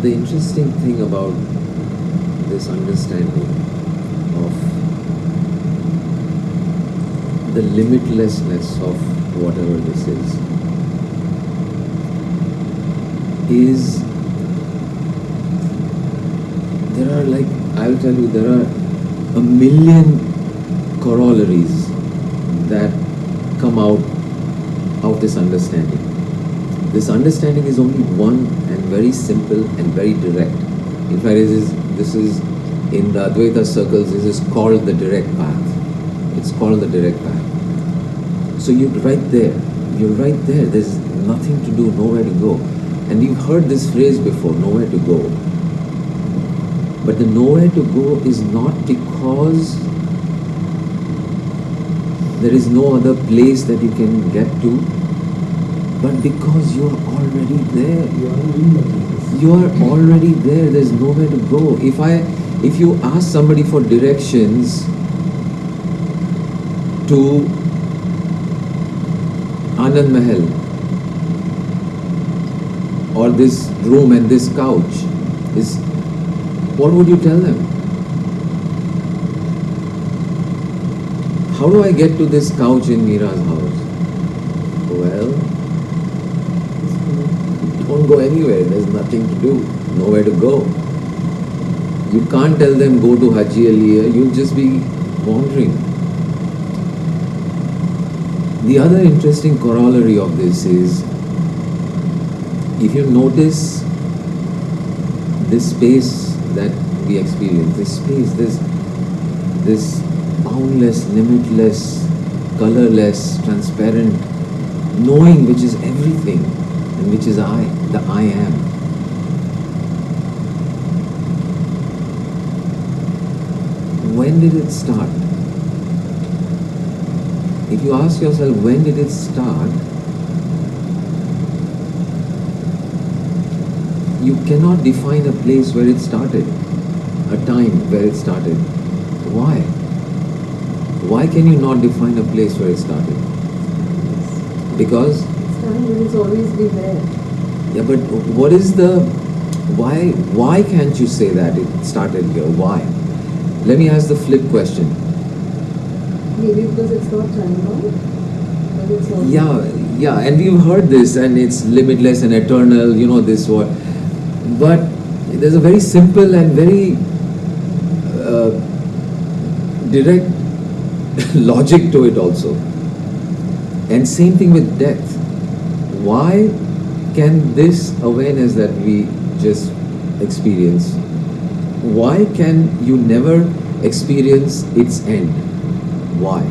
The interesting thing about this understanding of the limitlessness of whatever this is there are, like, I'll tell you, there are a million corollaries that come out of this understanding. This understanding is only one and very simple and very direct. In fact, this is in the Advaita circles, this is called the direct path. It's called the direct path. So you're right there. You're right there. There's nothing to do, nowhere to go. And you've heard this phrase before, nowhere to go. But the nowhere to go is not because there is no other place that you can get to, but because you are already there. You are already there. There's nowhere to go. If you ask somebody for directions to Anand Mahal or this room and this couch, what would you tell them? How do I get to this couch in Meera's house? Well, don't go anywhere. There's nothing to do, nowhere to go. You can't tell them go to Haji Aliya. You'll just be wandering. The other interesting corollary of this is, if you notice this space that we experience, this space, this boundless, limitless, colorless, transparent knowing which is everything and which is I, the I am. When did it start? If you ask yourself, when did it start? You cannot define a place where it started, a time where it started. Why? Why can you not define a place where it started? Because it's always been there. Yeah, but what is the why can't you say that it started here? Why? Let me ask the flip question. Maybe because it's not time bound. Yeah, and we've heard this, and it's limitless and eternal, you know, this what. But there's a very simple and very direct logic to it also. And same thing with death. Why can this awareness that we just experience, why can you never experience its end? Why?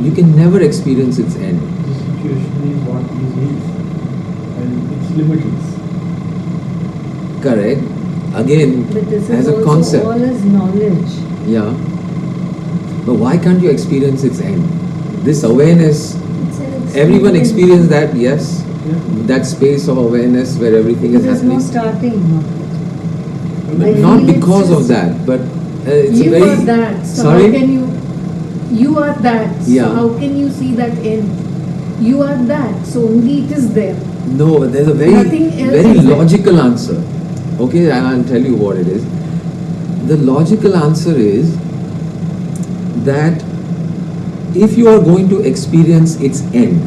You can never experience its end. The situation is what is, and it's limitless. Correct. Again, but this as is a concept. all as knowledge. Yeah. But why can't you experience its end? This awareness, everyone experiences that, yes? Yeah. That space of awareness where everything is There's happening. no starting. But not because of that, but it's you a very... are that. So sorry? how can you are that. So Yeah. how can you see that end? You are that. So only it is there. No, but there's a Nothing else very is there. logical answer. Okay, and I'll tell you what it is. The logical answer is that if you are going to experience its end,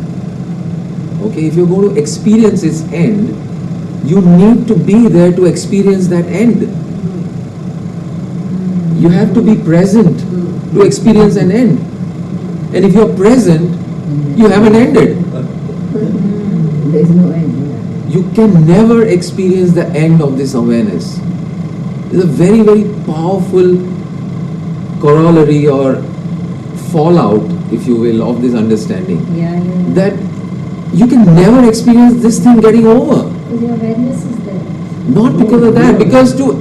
okay, if you're going to experience its end, you need to be there to experience that end. You have to be present to experience an end. And if you're present, you haven't ended. There's no end. You can never experience the end of this awareness. It's a very, very powerful corollary or fallout, if you will, of this understanding. Yeah. That you can never experience this thing getting over. Because your awareness is there. Not because of that, because to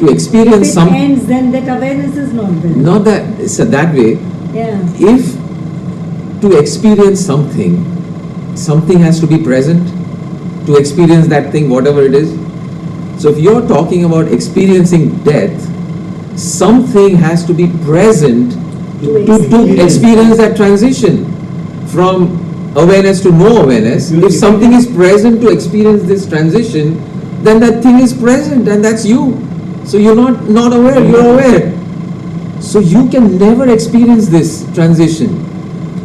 experience If it some... ends, then that awareness is not there. Not that, so that way, Yeah. if to experience something has to be present to experience that thing, whatever it is. So if you're talking about experiencing death, something has to be present to experience that transition from awareness to no awareness. If something is present to experience this transition, then that thing is present and that's you. So you're not aware, you're aware. So you can never experience this transition.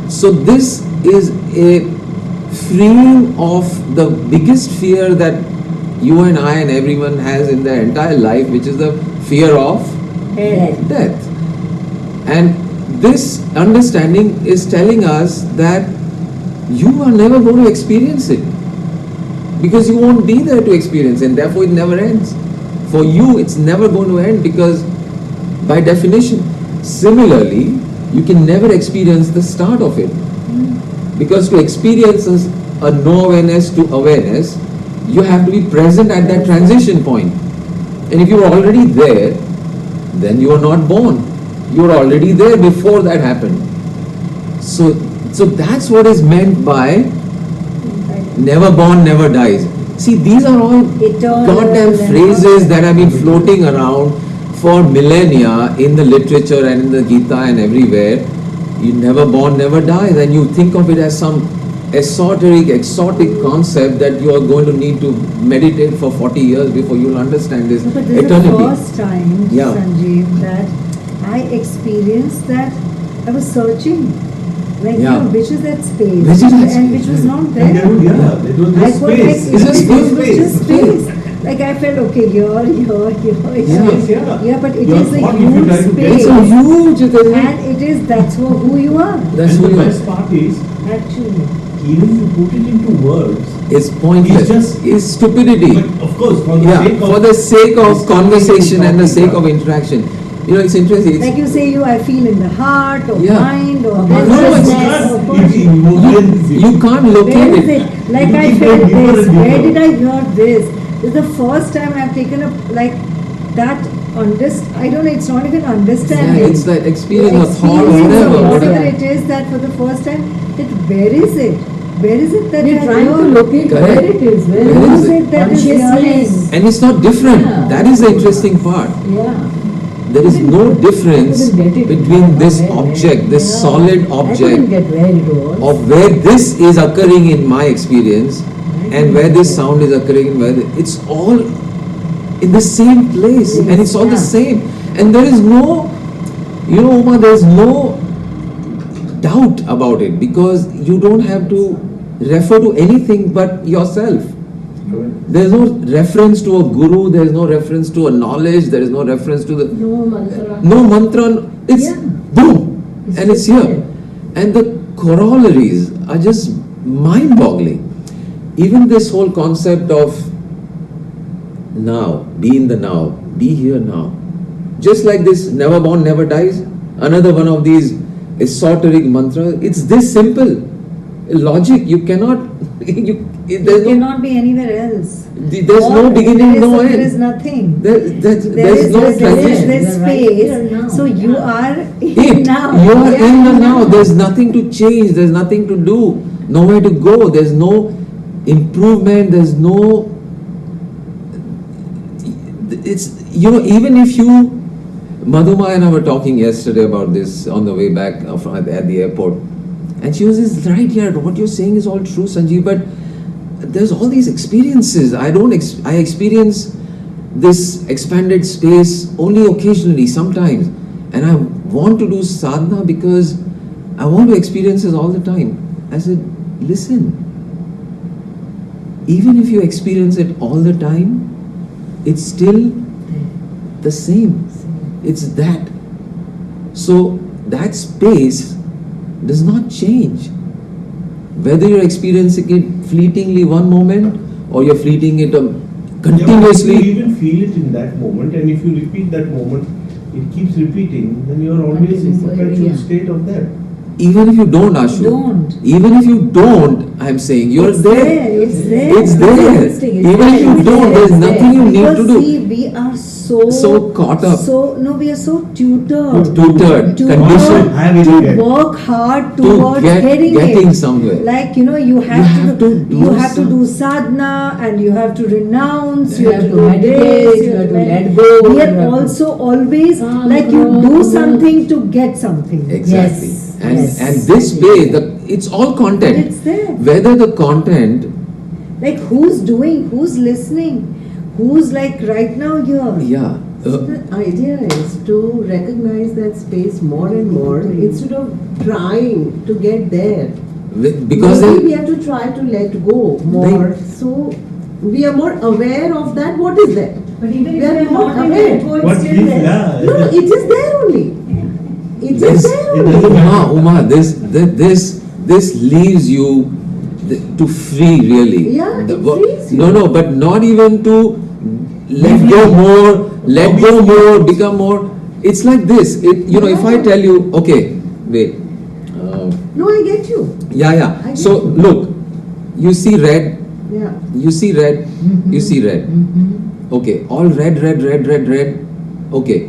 So this is a freeing of the biggest fear that you and I and everyone has in their entire life, which is the fear of death. And this understanding is telling us that you are never going to experience it, because you won't be there to experience it, and therefore it never ends. For you, it's never going to end, because by definition, similarly, you can never experience the start of it. Because to experience a no awareness to awareness, you have to be present at that transition point. And if you're already there, then you are not born. You're already there before that happened. So that's what is meant by never born, never dies. See, these are all goddamn phrases that have been floating around for millennia in the literature and in the Gita and everywhere. You never born, never dies, and you think of it as some esoteric, exotic concept that you are going to need to meditate for 40 years before you'll understand this But this eternity. is the first time, Sanjiv, that I experienced that I was searching, like, which is that space, and which was not there. It was just space. It was just space. Like I felt, okay, here. But it Your is a thought, if you huge try to get space. It's a huge, And that's who you are. that's And who the you are. best part is, Actually. even if you put it into words, It's pointless. It's stupidity. but of course, for the sake of For the sake of this conversation and the sake of talking interaction. You know, it's interesting. Like you say, I feel in the heart or Yeah. mind or No, this, it's that, not. or It's emotions. You can't Where locate is it. it? Like You I keep felt going deeper this. and Where deeper. did I hear this? This is the first time I've taken up like that. I don't know. It's not even understanding. Yeah, it's that experience of thought or Experience whatever. of whatever. whatever it is, that for the first time, where is it? Where is it that We're I trying to heard? locate Correct. where it is. Where Where Who is is it? it that is hearing? Consciousness. And it's not different. Yeah. That is the interesting part. Yeah. There is no difference couldn't get it. between this Where- object, this Yeah. solid I couldn't object get where it was. of where this is occurring in my experience and where this sound is occurring in it's all in the same place, and it's all the same. And there is no, Uma, there is no doubt about it, because you don't have to refer to anything but yourself. There is no reference to a guru, there is no reference to a knowledge, there is no reference to the No mantra. no mantra. It's Yeah. boom, It's and it's just here. And the corollaries are just mind-boggling. Even this whole concept of now, be in the now, be here now. Just like this never born, never dies, another one of these esoteric mantras. It's this simple. Logic, you cannot, It there's no, cannot be anywhere else. there's no beginning, no There is end. nothing. There's no transition. There's You're right here space. now. So you are It, now. you are Yeah, in the now. There's nothing to change. There's nothing to do. Nowhere to go. There's no improvement. There's no. It's even if you, Madhuma and I were talking yesterday about this on the way back at the airport, and she was just right here. What you're saying is all true, Sanjiv, but there's all these experiences. I experience this expanded space only occasionally, sometimes, and I want to do sadhana because I want to experience it all the time. I said, listen, even if you experience it all the time, it's still the same. It's that. So that space does not change. Whether you're experiencing it fleetingly one moment or you're fleeting it continuously. If you even feel it in that moment, and if you repeat that moment, it keeps repeating, then you are always in perpetual Yeah. state of that. Even if you don't, Ashu. Don't. Even if you don't, I'm saying you're It's there. there. It's there. It's there. existing. It's Even if you there. don't, there's It's nothing you there. need Because to do. see, we are So caught up. we are so tutored. Tutored, to conditioned work hard to towards getting it. somewhere. Like you have to do sadhana, and you have to renounce. You have to meditate, this, you have to med- let go, We you are have to- also always Calm like you do down. something to get something. Exactly. Yes. And Yes. and this space, it's all content. But it's there. Whether the content, Like who's doing, who's listening, who's like right now here. yeah. So the idea is to recognize that space more and more instead of trying to get there. Because Maybe then, we have to try to let go more. So we are more aware of that. What is there? But even if We are you're not not aware. able to go, What it's is still there. that? No, it is there only. It This- is there it only. doesn't Uma, this leaves you to free, really. Yeah, it wo- frees you. No, but not even to let go more, let go more, become more. It's like this. If I tell you, okay, wait. No, I get you. Yeah. I get So you. look, you see red. Yeah. You see red. You see red. Okay, all red. Okay.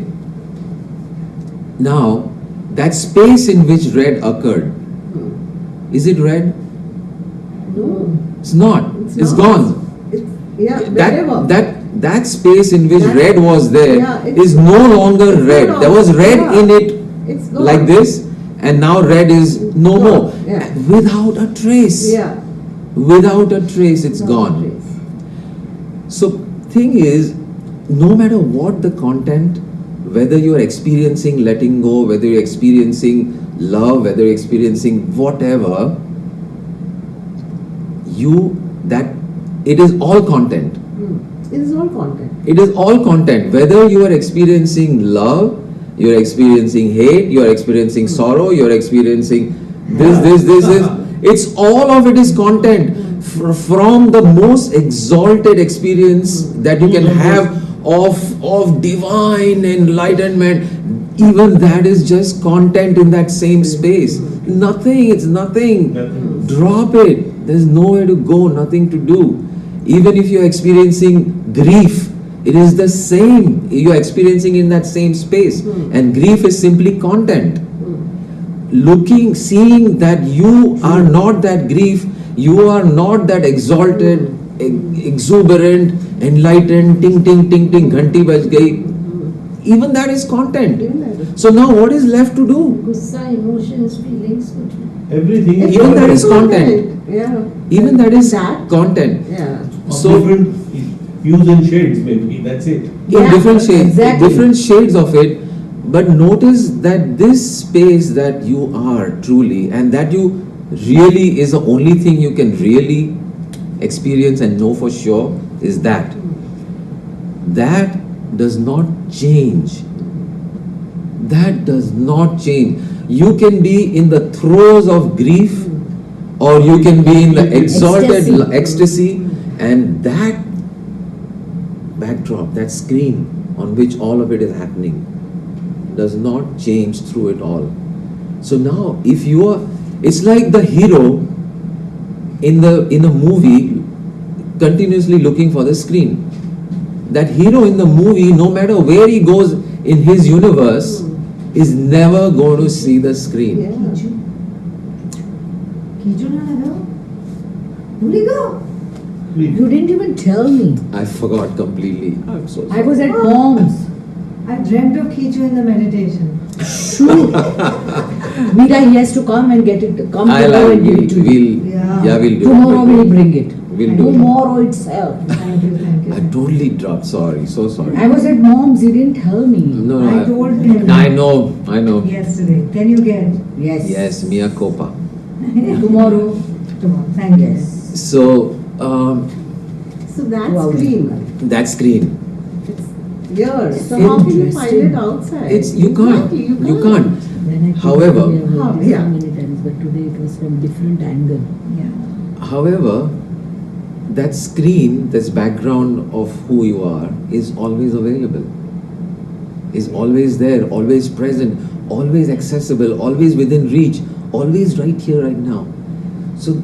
Now, that space in which red occurred, is it red? No. It's not. It's not. gone. It's, yeah, wherever. That space in which That- red was there yeah, it's- is no longer it's no red. There was longer- red yeah. in it It's gone. like this, and now red is no Gone, more. yeah. Without a trace. Yeah. Without a trace, it's No gone. trace. So, thing is, no matter what the content, whether you're experiencing letting go, whether you're experiencing love, whether you're experiencing whatever, it is all content. It is all content. It is all content. Whether you are experiencing love, you're experiencing hate, you're experiencing sorrow, you're experiencing this. It's all of it is content. From the most exalted experience that you can have of divine enlightenment, even that is just content in that same space. Nothing, it's nothing. Nothing. Drop it. There's nowhere to go, nothing to do. Even if you're experiencing grief, it is the same. You're experiencing in that same space. And grief is simply content. Seeing that you are not that grief, you are not that exalted, exuberant, enlightened, ting, ghanti baj gayi. Even that is content. Even that is- So now what is left to do? Gussa, emotions, feelings, Everything is Even that content. is content. Yeah. Even that is That- content. Yeah. Of So different hues and shades, maybe. That's it. in different shades, exactly. different shades of it. But notice that this space that you are truly, and that you really is the only thing you can really experience and know for sure, is that. That does not change. That does not change. You can be in the throes of grief, or you can be in the exalted ecstasy, and that backdrop, that screen on which all of it is happening, does not change through it all. So now, if you are, it's like the hero in a movie continuously looking for the screen. That hero in the movie, no matter where he goes in his universe, is never going to see the screen. Yeah. Kiju na laga? Bhuli go. Please. You didn't even tell me. I forgot completely. I'm so I sorry. was at mom's. I dreamt of Kiju in the meditation. Shoot. Mira, he has to come and get it. Come tomorrow and give it to you. We'll do Tomorrow it. we'll bring it. We'll do it. Tomorrow itself. Thank you, thank you. I totally dropped. Sorry, so sorry. I was at mom's. He didn't tell me. No, I told him. I know. Yesterday. Can you get? Yes. Yes, Mia Copa. Tomorrow. Tomorrow. Thank you. Yes. So So that Wow. screen, that screen, it's yours. So how can you find Interesting. it outside? you can't. Exactly, You can't. When I However- came here, I heard this Yeah. so many times, but today it was from different angle. Yeah. However, that screen, this background of who you are, is always available. Is always there, always present, always accessible, always within reach, always right here, right now. So,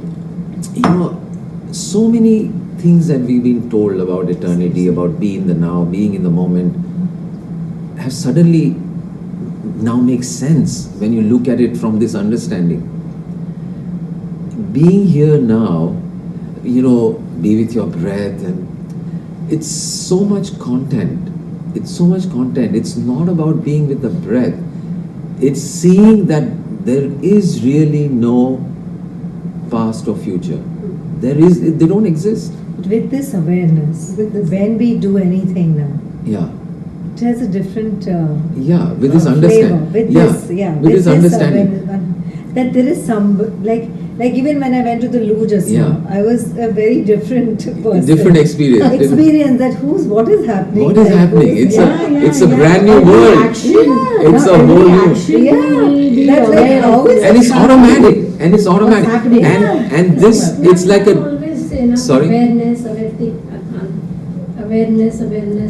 so many things that we've been told about eternity, about being in the now, being in the moment, have suddenly now make sense when you look at it from this understanding. Being here now, be with your breath, and it's so much content. It's so much content. It's not about being with the breath. It's seeing that there is really no past or future. They don't exist. With this awareness, when we do anything now, Yeah. it has a different Yeah, with this flavor. understanding. With this understanding. awareness, that there is some, like even when I went to the loo just now, I was a very different person. Different experience. Experience that what is happening? What is like, happening? It's a brand new Every world. action, It's a whole new. That's like how is And it it's automatic. And it's automatic. happening? And this, it's like I a. always say na, Sorry? awareness,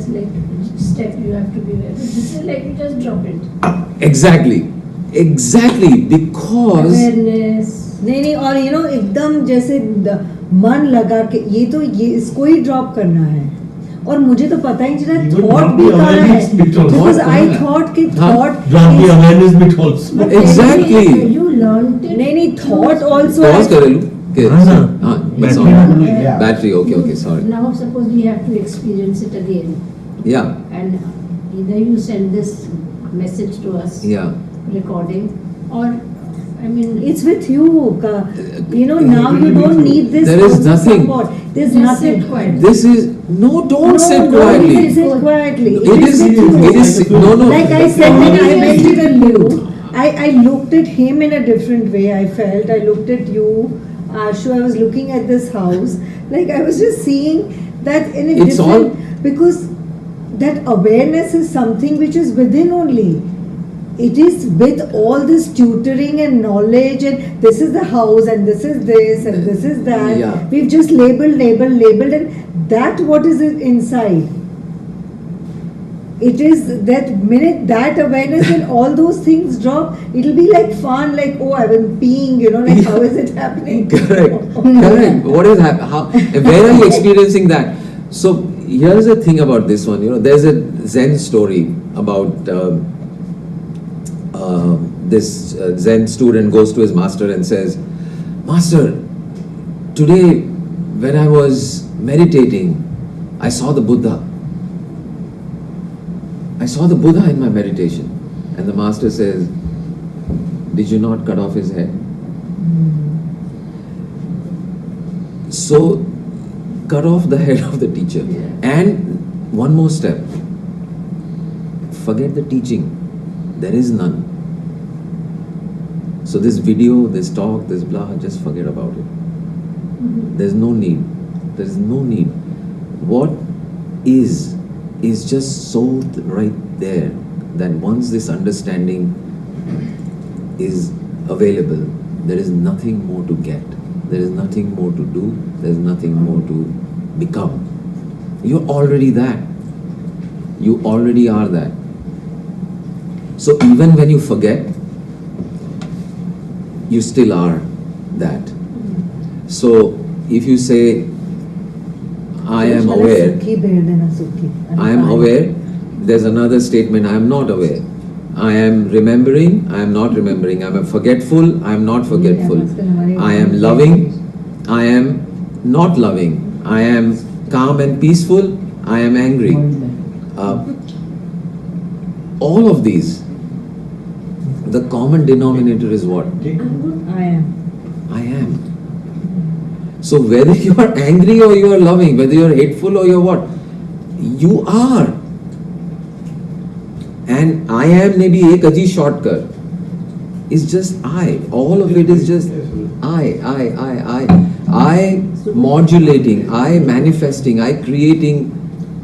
like step you have to be aware. This is like you just drop it. Exactly. Because. Awareness. नहीं और एकदम जैसे मन लगा के ये इसको ही drop करना है और मुझे तो पता ही नहीं चला Even थॉट not भी the कहाँ है awareness bit also. because I Thought thought कि हाँ, thought Drop the awareness bit also. Exactly. You learned it. नहीं thought also Pause करे लूँ. Okay. हाँ, It's battery on. only, yeah. Battery. Okay. Sorry. Now suppose we have to experience it again, Yeah. and either you send this message to us, Yeah. recording, or I mean, it's with you now you don't need this There is outside nothing. support. There's just nothing sit quietly. This is don't sit don't quietly. sit quietly It is. with you. It is. No. Like I said, when I went to the you. loo, I looked at him in a different way. I felt I looked at you, Ashu. I was looking at this house. Like I was just seeing that in a It's different because that awareness is something which is within only. It is with all this tutoring and knowledge, and this is the house, and this is this, and this is that. Yeah. We've just labeled, and that what is it inside. It is that minute that awareness and all those things drop, it'll be like fun, like I've been peeing, like how is it happening? Correct. What is happening? How? Where are you experiencing that? So here's the thing about this one. There's a Zen story about this Zen student goes to his master and says, "Master, today when I was meditating, I saw the Buddha. I saw the Buddha in my meditation." And the master says, "Did you not cut off his head?" So, cut off the head of the teacher. And one more step. Forget the teaching. There is none. So this video, this talk, this blah, just forget about it. There's no need. There is no need. What is just so right there that once this understanding is available, there is nothing more to get. There is nothing more to do. There is nothing more to become. You're already that. You already are that. So even when you forget, you still are that. So if you say, I am aware, I am aware, there's another statement, I am not aware. I am remembering, I am not remembering. I am forgetful, I am not forgetful. I am loving, I am not loving. I am calm and peaceful, I am angry. All of these, the common denominator is what? I am. I am. So whether you are angry or you are loving, whether you are hateful or you are what, you are. And I am maybe ek aji shortcut. It's just I. All of it is just I modulating, I manifesting, I creating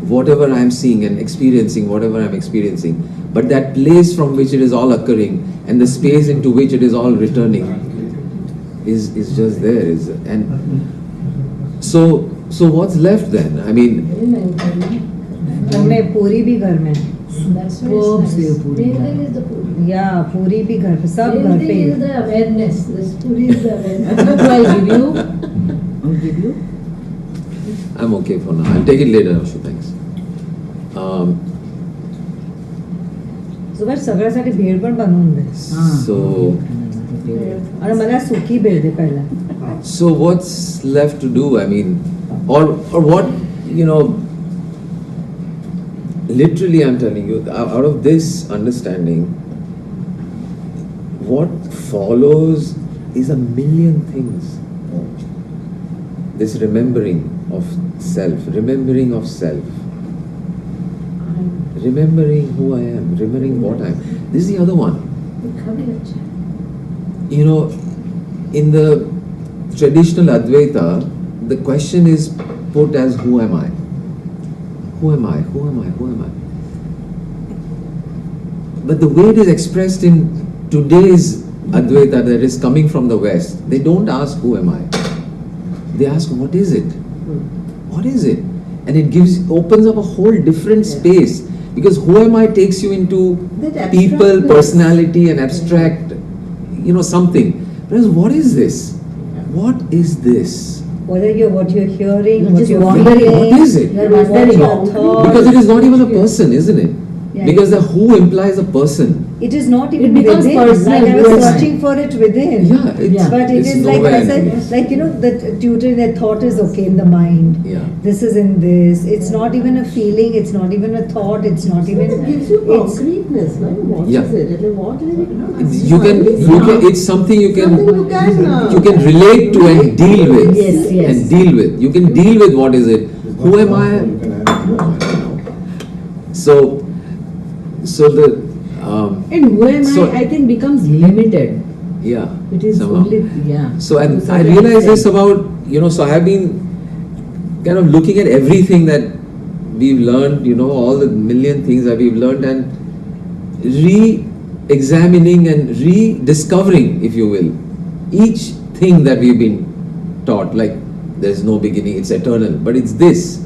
whatever I am seeing and experiencing whatever I am experiencing. But that place from which it is all occurring and the space into which it is all returning is just there. And so what's left then? I mean, मैं पूरी भी घर में that's why it's nice. Main thing is the puri. या पूरी भी घर पे सब घर Main पे thing is the awareness. This puri is the awareness. That's what I'll give you. I'm okay for now. I'll take it later, Ashu. Thanks. सुबह सगळ्यासाठी भेळ पण बनवून दे So आणि मला सुकी भेळ दे पहिला So what's left to do? I mean, or what, literally I'm telling you, out of this understanding, what follows is a million things. This remembering of self, remembering who I am, remembering what I am. This is the other one. You know, in the traditional Advaita, the question is put as who am I? Who am I? Who am I? Who am I? But the way it is expressed in today's Advaita that is coming from the West, they don't ask who am I? They ask what is it? What is it? And it opens up a whole different space, because who am I takes you into That people, abstractness. personality and abstract, something. Whereas what is this? What is this? What you're hearing, You're what just you're wandering. feeling, What is it? You're what wandering. your thoughts. Because it is not even a person, isn't it? Yeah, Because the who implies a person. It is not even becomes within. personal, Like I was yes. searching for it within. Yeah, it's, But it it's is like nowhere I in said, it. like that tutoring, that thought is okay in the mind. Yeah. This is in this. It's not even a feeling. It's not even a thought. It's not even. It gives you It's concreteness, no? What Yeah. is it? Like, what is it? You can. It's something you can. Something You can relate to and deal with. Yes, yes. And deal with. You can deal with what is it. Who am I? So the And who am So- I think becomes limited. yeah. It is somehow. only, yeah. So and To I certain realize this extent. about so I have been kind of looking at everything that we've learned, all the million things that we've learned, and re-examining and rediscovering, if you will, each thing that we've been taught. Like there's no beginning, it's eternal, but it's this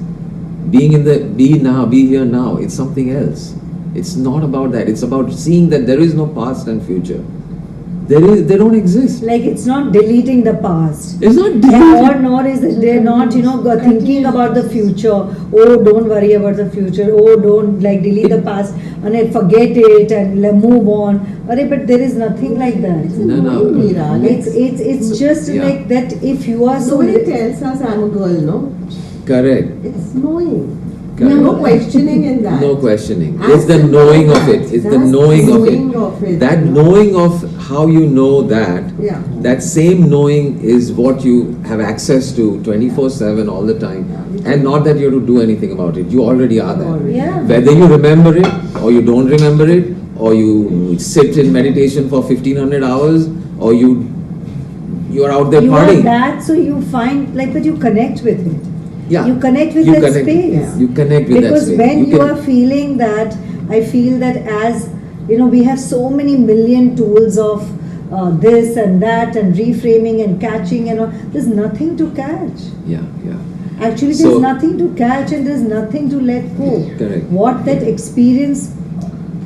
being in the be now, be here now. It's something else. It's not about that. It's about seeing that there is no past and future. They don't exist. like it's not deleting the past. It's not Or deleted. nor is it, they're not, thinking about the future. Oh, don't worry about the future. Oh, don't delete the past and then forget it and move on. But there is nothing like that. No, no. Meera, It's just Yeah. like that. If you are so Nobody tells us I'm a girl, no? Correct. It's knowing. Correct. No questioning in that. No questioning. As It's the simple knowing as of that. it. It's the That's knowing of knowing of it. it. That knowing of how you know that, Yeah. that same knowing is what you have access to 24/7 all the time. And not that you have to do anything about it. You already are there. Yeah. Whether you remember it or you don't remember it, or you sit in meditation for 1500 hours, or you're out there you are partying. that, so you find but you connect with it. Yeah. You connect with You that connect- space. You connect with Because that space. when you can- are feeling that, I feel that as we have so many million tools of this and that and reframing and catching and all. There's nothing to catch. Yeah, yeah. Actually, So- there's nothing to catch and there's nothing to let go. Correct. What that experience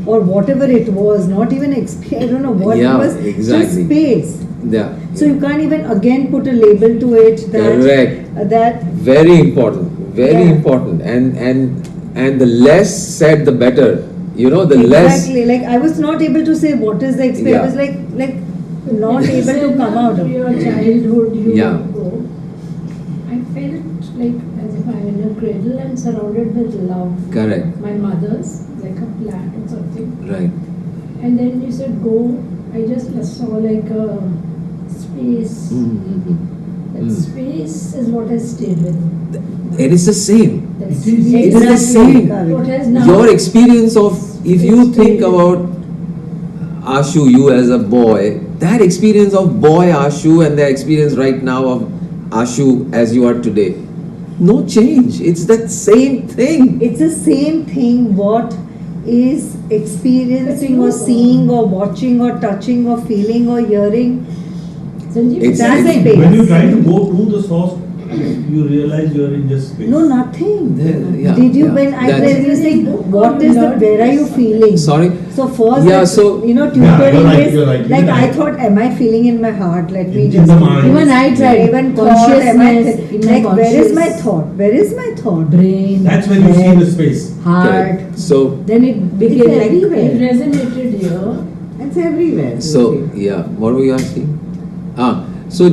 or whatever it was, not even experience, I don't know what Yeah, it was, exactly. just space. Yeah. So you can't even again put a label to it that Correct. that Very important. Very Yeah. important. And the less said, the better. The less. exactly like I was not able to say what is the experience. Yeah. I was like not able to come out of. Your childhood, you Yeah. go. I felt like as if I'm in a cradle and surrounded with love. Correct. My mother's, like a plant or something. Right. And then you said go. I just saw like a space. Mm-hmm. That space is what has stayed with me. It is the same. That It is. space It is the same. What has now Your experience of, if you think about Ashu, you as a boy, that experience of boy Ashu and the experience right now of Ashu as you are today, no change. It's that same thing. It's the same thing. What is experiencing or seeing or watching or touching or feeling or hearing? Sanjiv, It's- That's it's- space. When you try to go to the source, you realize you are in just space. No, nothing. Yeah, Did you yeah. when I That's- when you say what is the where are you feeling? Sorry? So first, Yeah, that, so- tutoring you're right. is like Even I I- thought, am I feeling in my heart? Let me In just. the mind. Even I tried. Even thought, am I Consciousness, in my like where is my conscious thought? Where is my thought? brain, That's when you see head, the space. heart. Correct. So, Then it became It's like it everywhere. resonated here. It's everywhere. yeah, what were you asking? So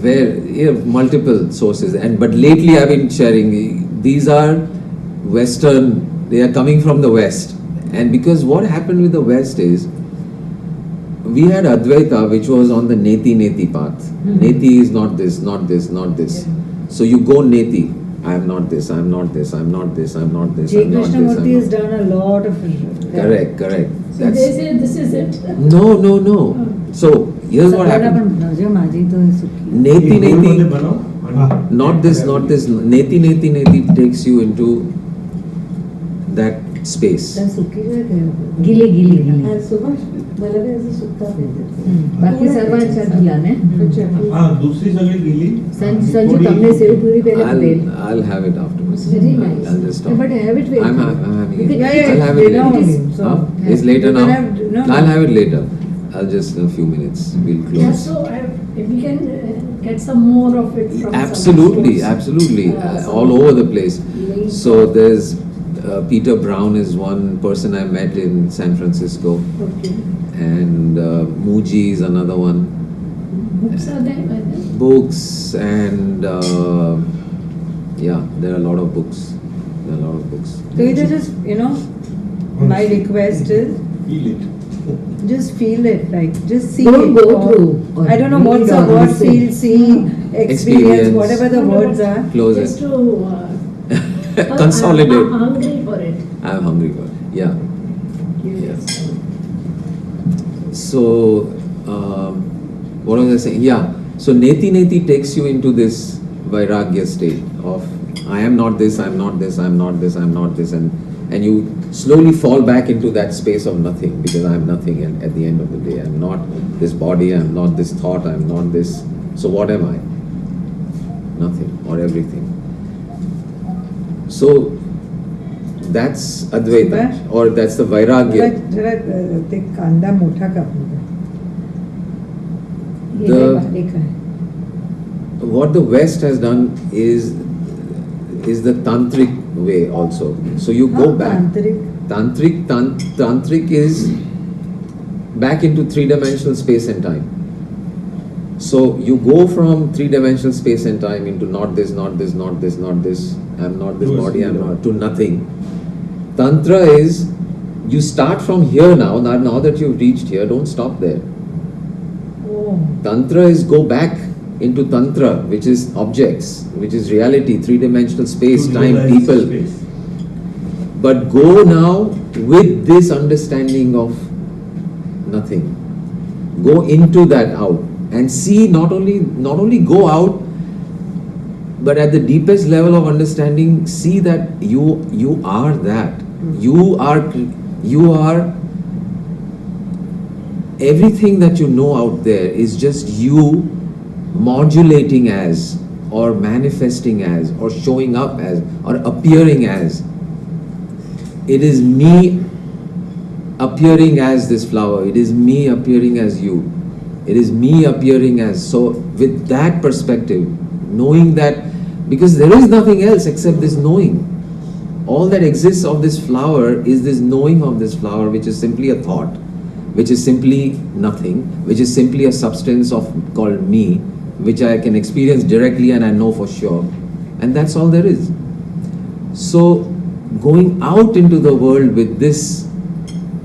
where multiple sources, but lately I've been sharing these are Western. They are coming from the West, and because what happened with the West is we had Advaita, which was on the Neti path. Neti is not this, not this, not this. So you go Neti. I am not this, I am not this, I am not this, I am not this, I J. am not this. Krishnamurti has done a lot of Correct. So they say this is it. No. So here's what happened. Neti, not this. Neti takes you into that space. गिली सुबह बाकी सर्वांच्या गिलाने दूसरी सगळी गेली संजू तुमने save पूरी पहले दे I'll have it afterwards. Very nice. I'll just stop. But have it with I'm having it. Yeah, I'll have it later later. only. So, It's later you now. can have- no. I'll have it later. I'll just in a few minutes. We'll Yeah, close. so if we can get some more of it from Absolutely, some absolutely. some All over the place. links. So there's Peter Brown is one person I met in San Francisco, Okay. and Muji is another one. Books are there by then? Books and yeah, there are a lot of books. So either just, my request is feel it. just feel it, like just see Don't it. go or- through or I don't know read what's the or word, listen. feel, see, experience, whatever the words are. Close Just it. to Consolidate. I'm hungry for it. I'm hungry for it. Yeah. Curious. So, what was I saying? Yeah. So Neti takes you into this Vairagya state of I am not this, I am not this, I am not this, I am not this, and you slowly fall back into that space of nothing, because I am nothing, and at the end of the day, I am not this body, I am not this thought, I am not this. So what am I? Nothing or everything. So that's Advaita, or that's the Vairagya. जरा ते कांदा मोठा कापून द्या. हे The- बारीक आहे. What the West has done is the tantric way also. So you go back. Tantric is back into three-dimensional space and time. So you go from three-dimensional space and time into not this, not this, not this, not this. I'm not this body. I'm not to nothing. Tantra is you start from here now. Now that you've reached here, don't stop there. Oh. Tantra is go back into Tantra, which is objects, which is reality, three-dimensional space, To time, realize people. space. But go now with this understanding of nothing. Go into that out and see not only go out, but at the deepest level of understanding, see that you are that. You are everything that you know out there is just you modulating as, or manifesting as, or showing up as, or appearing as. It is me appearing as this flower. It is me appearing as you. It is me appearing as. So with that perspective, knowing that, because there is nothing else except this knowing. All that exists of this flower is this knowing of this flower, which is simply a thought, which is simply nothing, which is simply a substance of called me, which I can experience directly and I know for sure. And that's all there is. So going out into the world with this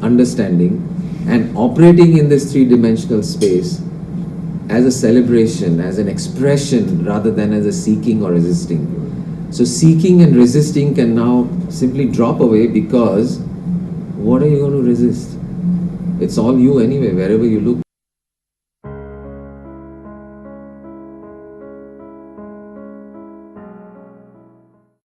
understanding and operating in this three-dimensional space as a celebration, as an expression, rather than as a seeking or resisting. So seeking and resisting can now simply drop away, because what are you going to resist? It's all you anyway, wherever you look.